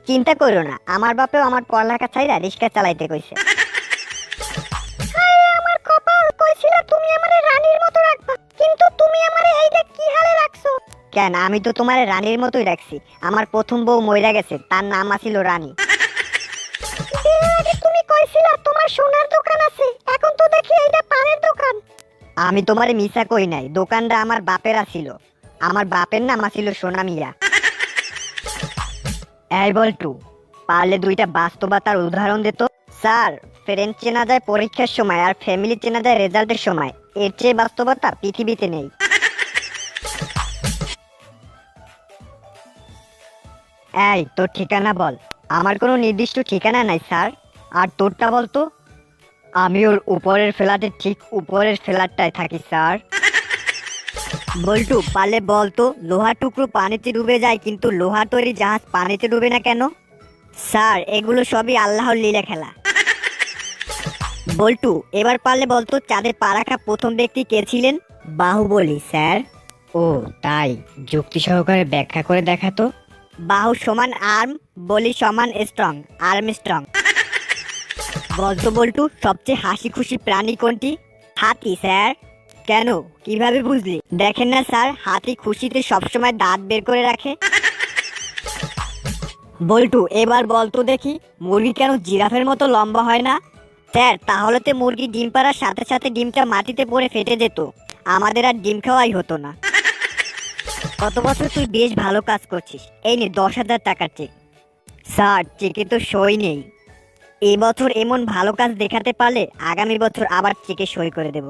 চিন্তা করো না, আমার বাপেও আমার পড়ালেখা ছাইরা রিক্সা চালাইতে কইছে। হায় আমার কপাল, কইছিলা তুমি আমারে রানীর মতো রাখবা, কিন্তু তুমি আমারে এইটা কি হালে রাখছো? কেন, আমি তো তোমারে রানীর মতোই রাখছি। আমার প্রথম বউ মইরা গেছে, তার নাম আছিল রানী। তুমি কইছিলা তোমার সোনার দোকান আছে, এখন তো দেখি এইটা পানের দোকান। আমি তোমারে মিছা কই নাই, দোকানটা আমার বাপের ছিল। আমার বাপের নাম ছিল সোনা মিয়া। এই বলটু, পারলে দুইটা বাস্তবতার উদাহরণ দিত। স্যার, ফ্রেন্ড চেনা যায় পরীক্ষার সময় আর ফ্যামিলি চেনা যায় রেজাল্টের সময়। এর চেয়ে বাস্তবতা পৃথিবীতে নেই। এই তোর ঠিকানা বল। আমার কোনো নির্দিষ্ট ঠিকানা নাই স্যার। আর তোরটা বলতো। আমি ওর উপরের ফ্ল্যাটের ঠিক উপরের ফ্ল্যাটটায় থাকি স্যার। বল্টু, পারলে বলতো লোহার টুকরো পানিতে ডুবে যায়, কিন্তু লোহা তৈরি জাহাজ পানিতে ডুবে না কেন? স্যার, এগুলো সবই আল্লাহর লীলা খেলা। বল্টু, এবার পারলে বলতো চাঁদে পা রাখা প্রথম ব্যক্তি কে ছিলেন? বাহুবলী স্যার। ও তাই, যুক্তি সহকারে ব্যাখ্যা করে দেখাতো। বাহু সমান আর্ম, বলি সমান স্ট্রং, আর্ম স্ট্রং। বলতো বল্টু, সবচেয়ে হাসি খুশি প্রাণী কোনটি? হাতি স্যার। কেন, কিভাবে বুঝলি? দেখেন না স্যার, হাতি খুশিতে সবসময় দাঁত বের করে রাখে। বল্টু, এবার বলতো দেখি, মুরগি কেন জিরাফের মতো লম্বা হয় না? স্যার, তাহলে তো মুরগি ডিম পাড়ার সাথে সাথে ডিমটা মাটিতে পড়ে ফেটে যেত, আমাদের আর ডিম খাওয়াই হতো না। গত বছর তুই বেশ ভালো কাজ করছিস, এই নে 10,000 টাকার চেক। স্যার, চেকে তো সই নেই। এই বছর এমন ভালো কাজ দেখাতে পারলে আগামী বছর আবার চেকে সই করে দেব।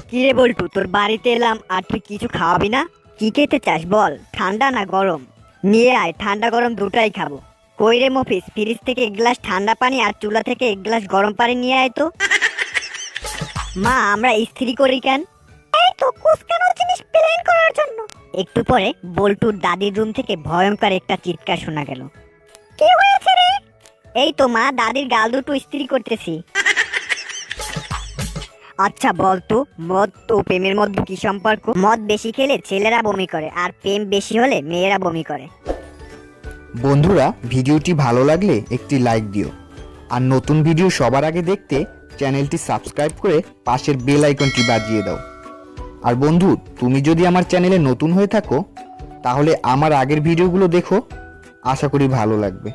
কিরে বল্টু, তোর বাড়িতে এলাম আর তুই কিছু খাওয়াবি না? কি খেতে চাস বল, ঠান্ডা না গরম? নিয়ে আয়, ঠান্ডা গরম দুটাই খাবো। কই রে মফিস, ফ্রিজ থেকে এক গ্লাস ঠান্ডা পানি আর চুলা থেকে এক গ্লাস গরম পানি নিয়ে আয় তো। মা, আমরা ইস্ত্রি করি কেন? এই তো কুচকানো জিনিস প্লেন করার জন্য। একটু পরে বল্টুর দাদির রুম থেকে ভয়ঙ্কর একটা চিৎকার শোনা গেল। কি হয়েছে রে? এই তো মা, দাদির গাল দুটো ইস্ত্রি করতেছি। আচ্ছা বলতো, মদ ও প্রেমের মধ্যে কি সম্পর্ক? মদ বেশি খেলে ছেলেরা বমি করে, আর প্রেম বেশি হলে মেয়েরা বমি করে। বন্ধুরা, ভিডিওটি ভালো লাগলে একটি লাইক দিও, আর নতুন ভিডিও সবার আগে দেখতে চ্যানেলটি সাবস্ক্রাইব করে পাশের বেল আইকনটি বাজিয়ে দাও। আর বন্ধু, তুমি যদি আমার চ্যানেলে নতুন হয়ে থাকো তাহলে আমার আগের ভিডিওগুলো দেখো, আশা করি ভালো লাগবে।